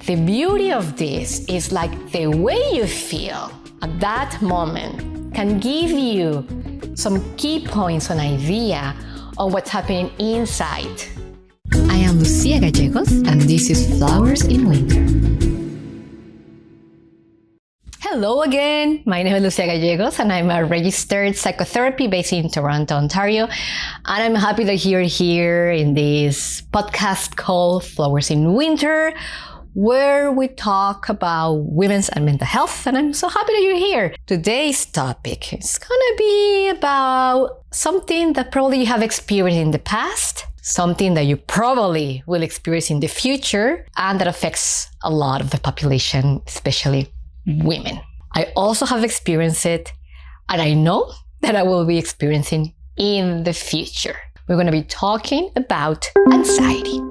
The beauty of this is like the way you feel at that moment can give you some key points, an idea of what's happening inside. I am Lucia Gallegos, and this is Flowers in Winter. Hello again, my name is Lucia Gallegos and I'm a registered psychotherapy based in Toronto, Ontario. And I'm happy that you're here in this podcast called Flowers in Winter, where we talk about women's and mental health. And I'm so happy that you're here. Today's topic is gonna be about something that probably you have experienced in the past, something that you probably will experience in the future, and that affects a lot of the population, especially women. I also have experienced it, and I know that I will be experiencing in the future. We're going to be talking about anxiety.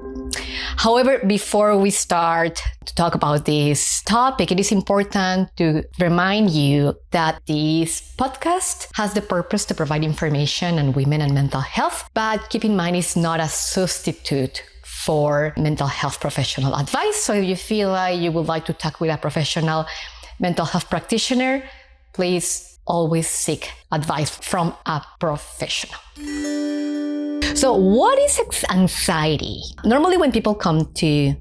However, before we start to talk about this topic, it is important to remind you that this podcast has the purpose to provide information on women and mental health, but keep in mind it's not a substitute for mental health professional advice. So if you feel like you would like to talk with a professional mental health practitioner, please always seek advice from a professional. So what is anxiety? Normally when people come to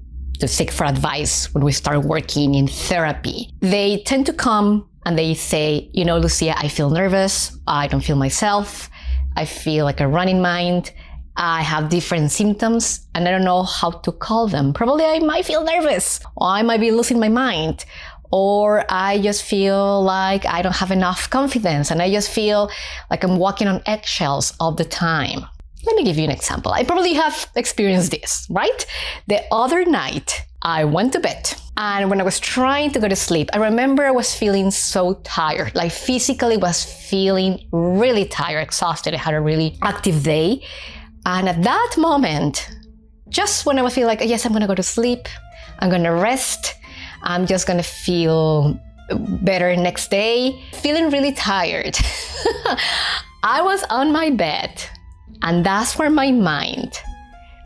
seek for advice, when we start working in therapy, they tend to come and they say, you know, Lucia, I feel nervous. I don't feel myself. I feel like a running mind. I have different symptoms and I don't know how to call them. Probably I might feel nervous, or I might be losing my mind, or I just feel like I don't have enough confidence and I just feel like I'm walking on eggshells all the time. Let me give you an example. I probably have experienced this, right? The other night, I went to bed, and when I was trying to go to sleep, I remember I was feeling so tired, like physically was feeling really tired, exhausted. I had a really active day. And at that moment, just when I was feeling like, yes, I'm gonna go to sleep, I'm gonna rest, I'm just gonna feel better next day, feeling really tired. I was on my bed, and that's where my mind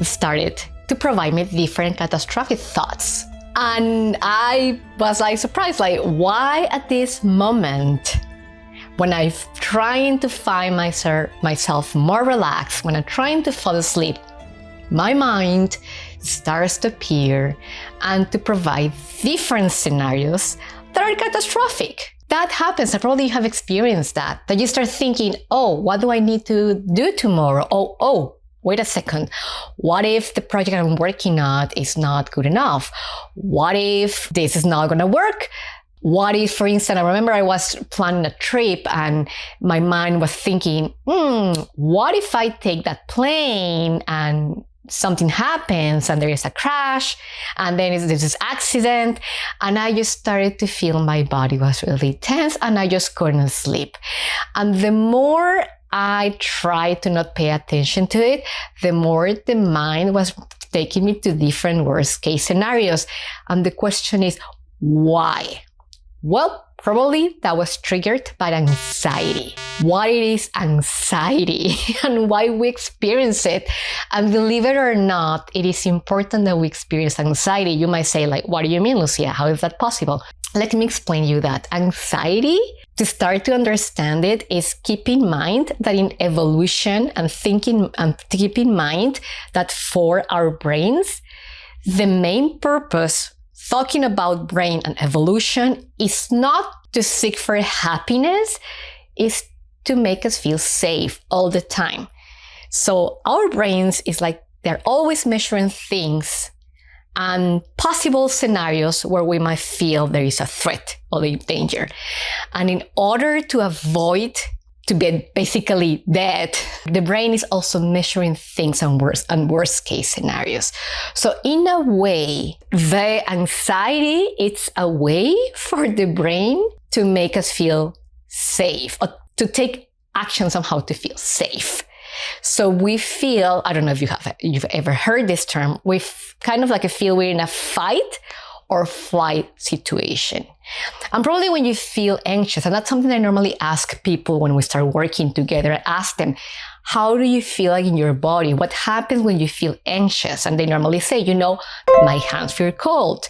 started to provide me different catastrophic thoughts. And I was like surprised, like why at this moment, when I'm trying to find myself more relaxed, when I'm trying to fall asleep, my mind starts to appear and to provide different scenarios that are catastrophic. That happens, and probably you have experienced that you start thinking, oh, what do I need to do tomorrow? Oh, wait a second. What if the project I'm working on is not good enough? What if this is not gonna work? What if, for instance, I remember I was planning a trip and my mind was thinking, what if I take that plane and something happens and there is a crash and then there's this accident, and I just started to feel my body was really tense and I just couldn't sleep. And the more I tried to not pay attention to it, the more the mind was taking me to different worst case scenarios. And the question is, why? Well, probably that was triggered by anxiety. What it is anxiety and why we experience it. And believe it or not, it is important that we experience anxiety. You might say, like, what do you mean, Lucia? How is that possible? Let me explain you that. Anxiety, to start to understand it, is keep in mind that in evolution and thinking, and keep in mind that for our brains, the main purpose talking about brain and evolution is not to seek for happiness, is to make us feel safe all the time. So our brains is like they're always measuring things and possible scenarios where we might feel there is a threat or a danger. And in order to avoid to get basically dead, the brain is also measuring things and worst case scenarios. So in a way, the anxiety, it's a way for the brain to make us feel safe, or to take action somehow to feel safe. So we feel, I don't know if you've ever heard this term, we kind of like a feel we're in a fight or flight situation. And probably when you feel anxious, and that's something I normally ask people when we start working together, I ask them, how do you feel like in your body? What happens when you feel anxious? And they normally say, my hands feel cold.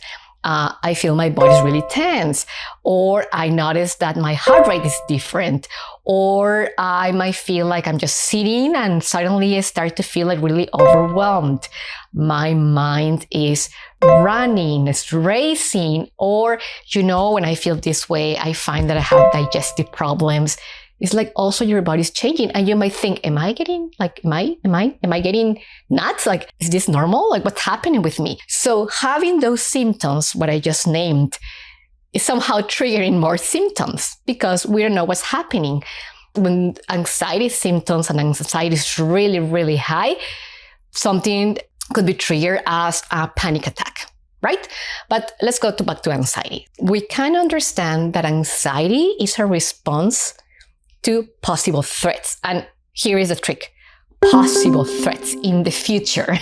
I feel my body's really tense, or I notice that my heart rate is different, or I might feel like I'm just sitting and suddenly I start to feel like really overwhelmed. My mind is running, it's racing, or, when I feel this way, I find that I have digestive problems. It's like also your body's changing, and you might think, am I getting nuts? Like, is this normal? Like, what's happening with me? So having those symptoms, what I just named, is somehow triggering more symptoms because we don't know what's happening. When anxiety symptoms and anxiety is really, really high, something could be triggered as a panic attack, right? But let's go back to anxiety. We can understand that anxiety is a response to possible threats. And here is the trick: possible threats in the future.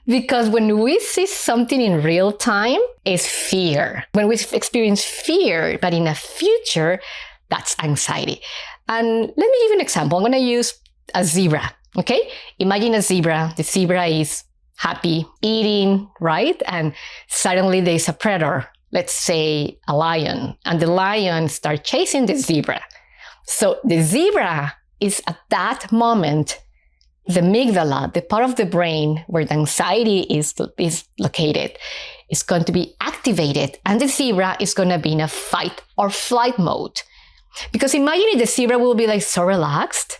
Because when we see something in real time, it's fear. When we experience fear, but in a future, that's anxiety. And let me give you an example. I'm going to use a zebra, okay? Imagine a zebra. The zebra is happy, eating, right? And suddenly there's a predator, let's say a lion, and the lion starts chasing the zebra. So the zebra is at that moment, the amygdala, the part of the brain where the anxiety is located, is going to be activated, and the zebra is going to be in a fight or flight mode. Because imagine if the zebra will be like so relaxed,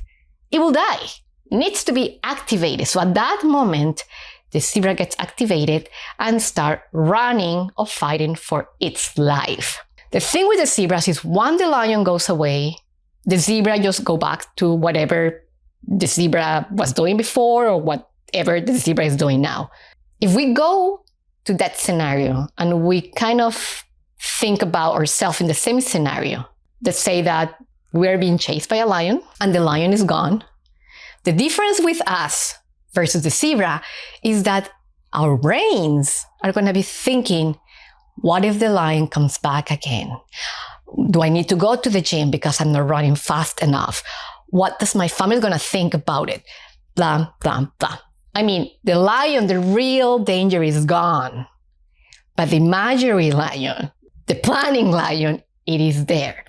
it will die. It needs to be activated. So at that moment, the zebra gets activated and start running or fighting for its life. The thing with the zebras is once the lion goes away, the zebra just go back to whatever the zebra was doing before or whatever the zebra is doing now. If we go to that scenario and we kind of think about ourselves in the same scenario, let's say that we're being chased by a lion and the lion is gone. The difference with us versus the zebra is that our brains are going to be thinking, what if the lion comes back again? Do I need to go to the gym because I'm not running fast enough? What does my family going to think about it? Blah, blah, blah. I mean, the lion, the real danger is gone. But the imaginary lion, the planning lion, it is there.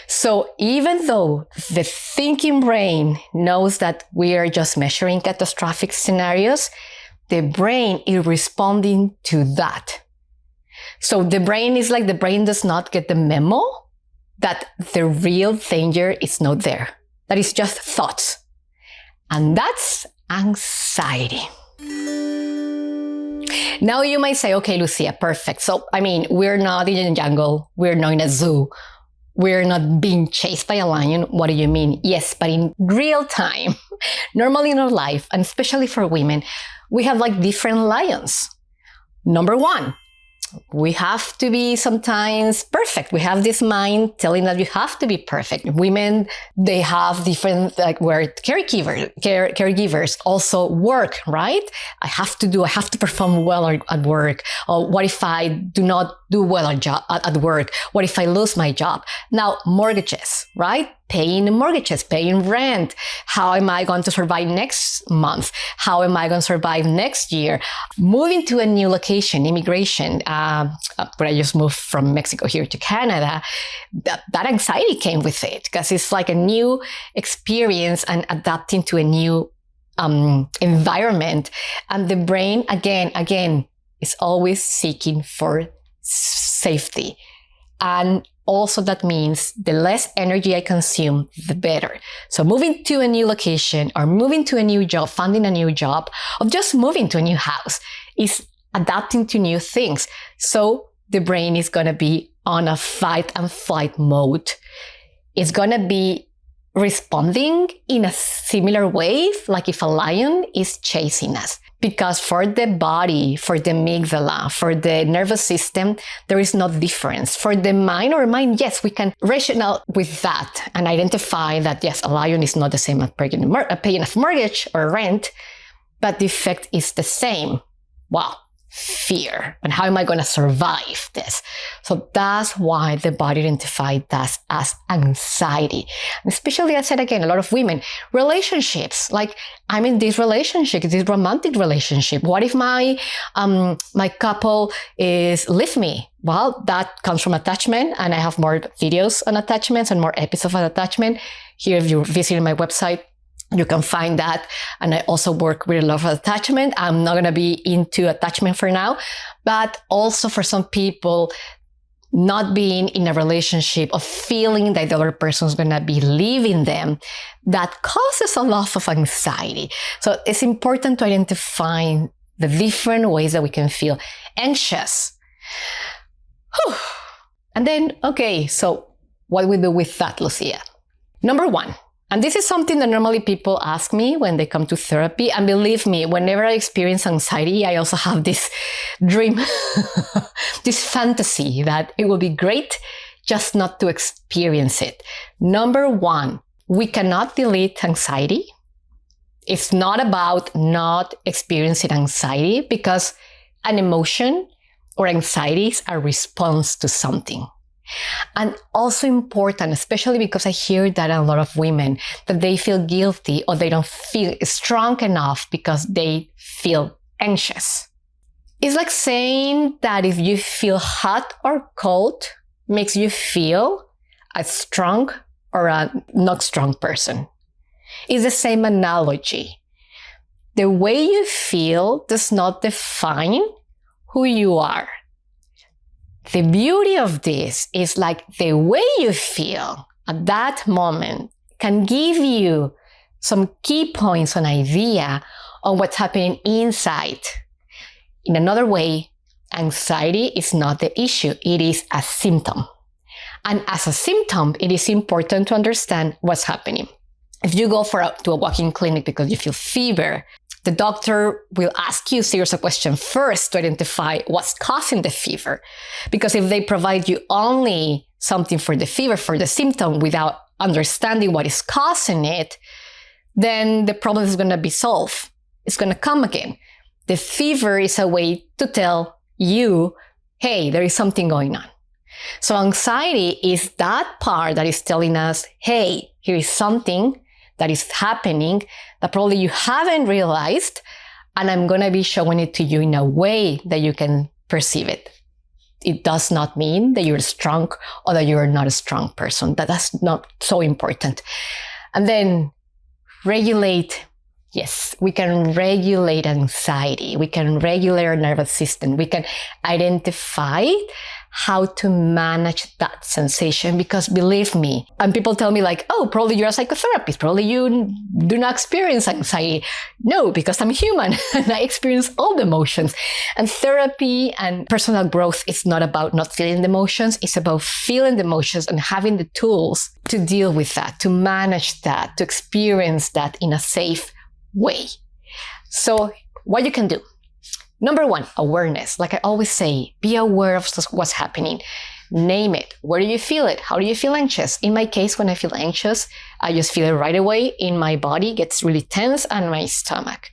So even though the thinking brain knows that we are just measuring catastrophic scenarios, the brain is responding to that. So the brain does not get the memo that the real danger is not there. That is just thoughts. And that's anxiety. Now you might say, okay, Lucia, perfect. So, we're not in a jungle. We're not in a zoo. We're not being chased by a lion. What do you mean? Yes, but in real time, normally in our life, and especially for women, we have different lions. Number one, we have to be sometimes perfect. We have this mind telling that you have to be perfect. Women, they have different, where caregivers also work, right? I have to perform well at work. Or what if I do not do well at work? What if I lose my job? Now, mortgages, right? Paying mortgages, paying rent. How am I going to survive next month? How am I going to survive next year? Moving to a new location, immigration. When I just moved from Mexico here to Canada, that anxiety came with it because it's like a new experience and adapting to a new environment. And the brain, again, is always seeking for safety. And also that means the less energy I consume, the better. So moving to a new location or moving to a new job, finding a new job, or just moving to a new house is adapting to new things. So the brain is going to be on a fight and flight mode. It's going to be responding in a similar way, like if a lion is chasing us. Because for the body, for the amygdala, for the nervous system, there is no difference. For the mind, yes, we can rationale with that and identify that, yes, a lion is not the same as paying a mortgage or rent, but the effect is the same. Wow. fear. And how am I going to survive this? So that's why the body identified that as anxiety. And especially, I said again, a lot of women, relationships, like I'm in this relationship, this romantic relationship. What if my couple leave me? Well, that comes from attachment, and I have more videos on attachments and more episodes on attachment. Here, if you're visiting my website, you can find that. And I also work with a lot of attachment. I'm not going to be into attachment for now, but also for some people, not being in a relationship or feeling that the other person is going to be leaving them, that causes a lot of anxiety. So it's important to identify the different ways that we can feel anxious. Whew. And then, okay, so what do we do with that, Lucia? Number one, and this is something that normally people ask me when they come to therapy. And believe me, whenever I experience anxiety, I also have this dream, this fantasy that it will be great just not to experience it. Number one, we cannot delete anxiety. It's not about not experiencing anxiety, because an emotion or anxieties are a response to something. And also important, especially because I hear that a lot of women, that they feel guilty or they don't feel strong enough because they feel anxious. It's like saying that if you feel hot or cold makes you feel a strong or a not strong person. It's the same analogy. The way you feel does not define who you are. The beauty of this is like the way you feel at that moment can give you some key points, an idea on what's happening inside. In another way, anxiety is not the issue. It is a symptom. And as a symptom, it is important to understand what's happening. If you go to a walk-in clinic because you feel fever, the doctor will ask you a series of questions first to identify what's causing the fever. Because if they provide you only something for the fever, for the symptom, without understanding what is causing it, then the problem is going to be solved. It's going to come again. The fever is a way to tell you, hey, there is something going on. So anxiety is that part that is telling us, hey, here is something that is happening that probably you haven't realized, and I'm going to be showing it to you in a way that you can perceive it. It does not mean that you're strong or that you're not a strong person. That's not so important. And then regulate. Yes, we can regulate anxiety. We can regulate our nervous system. We can identify how to manage that sensation, because believe me, and people tell me like, oh, probably you're a psychotherapist. Probably you do not experience anxiety. No, because I'm human and I experience all the emotions. And therapy and personal growth is not about not feeling the emotions. It's about feeling the emotions and having the tools to deal with that, to manage that, to experience that in a safe way. So what you can do. Number one, awareness. Like I always say, be aware of what's happening. Name it. Where do you feel it? How do you feel anxious? In my case, when I feel anxious, I just feel it right away in my body, gets really tense, and my stomach.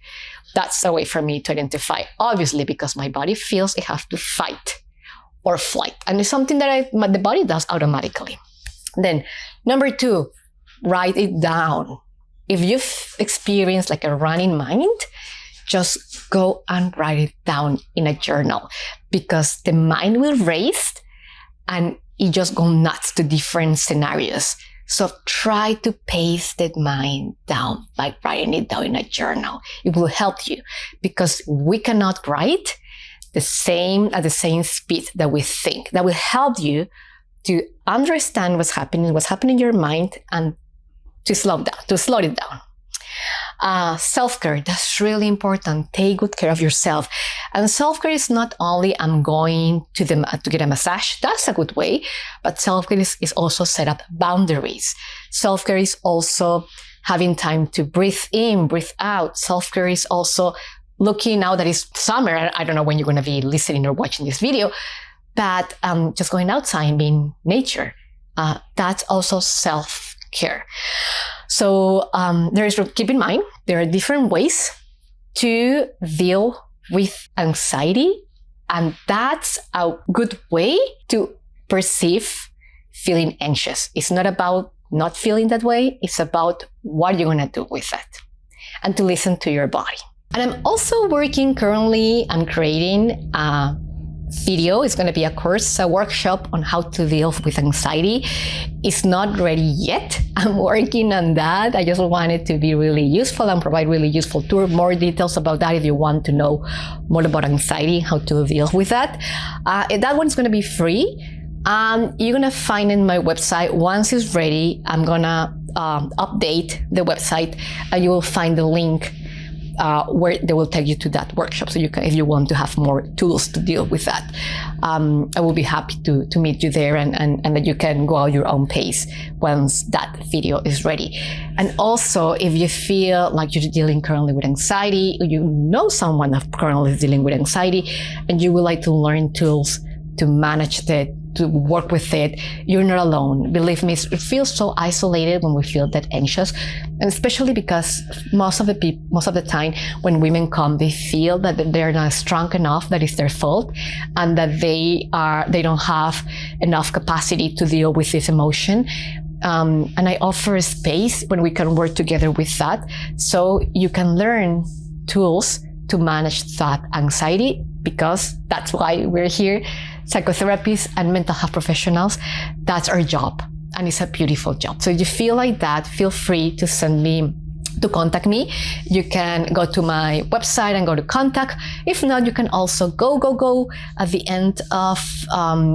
That's a way for me to identify, obviously, because my body feels it has to fight or flight. And it's something that the body does automatically. Then, number two, write it down. If you've experienced like a running mind, just go and write it down in a journal, because the mind will race and it just go nuts to different scenarios. So try to pace that mind down by writing it down in a journal. It will help you, because we cannot write at the same speed that we think. That will help you to understand what's happening in your mind, and to slow it down. Self-care, that's really important. Take good care of yourself. And self-care is not only I'm going to get a massage, that's a good way, but self-care is also set up boundaries. Self-care is also having time to breathe in, breathe out. Self-care is also looking now that it's summer. I don't know when you're going to be listening or watching this video, but just going outside and being nature. That's also self-care. So keep in mind, there are different ways to deal with anxiety And that's a good way to perceive feeling anxious. It's not about not feeling that way. It's about what you're going to do with that and to listen to your body. And I'm also working currently on creating a video. It's going to be a course, a workshop on how to deal with anxiety. It's not ready yet. I'm working on that. I just want it to be really useful and provide really useful tools. More details about that if you want to know more about anxiety, how to deal with that. That one's going to be free. You're going to find in my website. Once it's ready, I'm going to update the website and you will find the link where they will take you to that workshop. So you can, if you want to have more tools to deal with that, I will be happy to meet you there and that you can go at your own pace once that video is ready. And also, if you feel like you're dealing currently with anxiety, or you know someone that currently is dealing with anxiety, and you would like to learn tools to manage that, to work with it, you're not alone. Believe me, it feels so isolated when we feel that anxious, and especially because most of the time when women come, they feel that they're not strong enough, that it's their fault, and that they don't have enough capacity to deal with this emotion. And I offer a space when we can work together with that, so you can learn tools to manage that anxiety, because that's why we're here. Psychotherapists and mental health professionals, that's our job, and it's a beautiful job. So if you feel like that, feel free to contact me. You can go to my website and go to contact. If not, you can also go at the end of,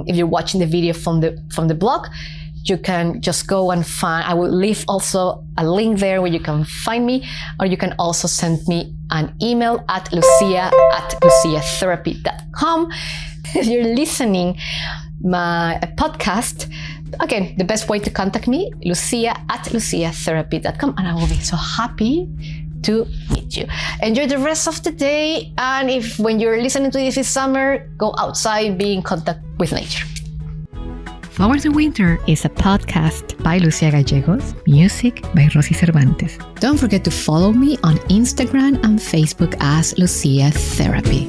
if you're watching the video from the blog, you can just go and find, I will leave also a link there where you can find me, or you can also send me an email at lucia@luciatherapy.com. If you're listening my podcast, again, the best way to contact me, lucia@luciatherapy.com, and I will be so happy to meet you. Enjoy the rest of the day, and if when you're listening to this summer, go outside, be in contact with nature. Flowers in Winter is a podcast by Lucia Gallegos, music by Rosy Cervantes. Don't forget to follow me on Instagram and Facebook as Lucia Therapy.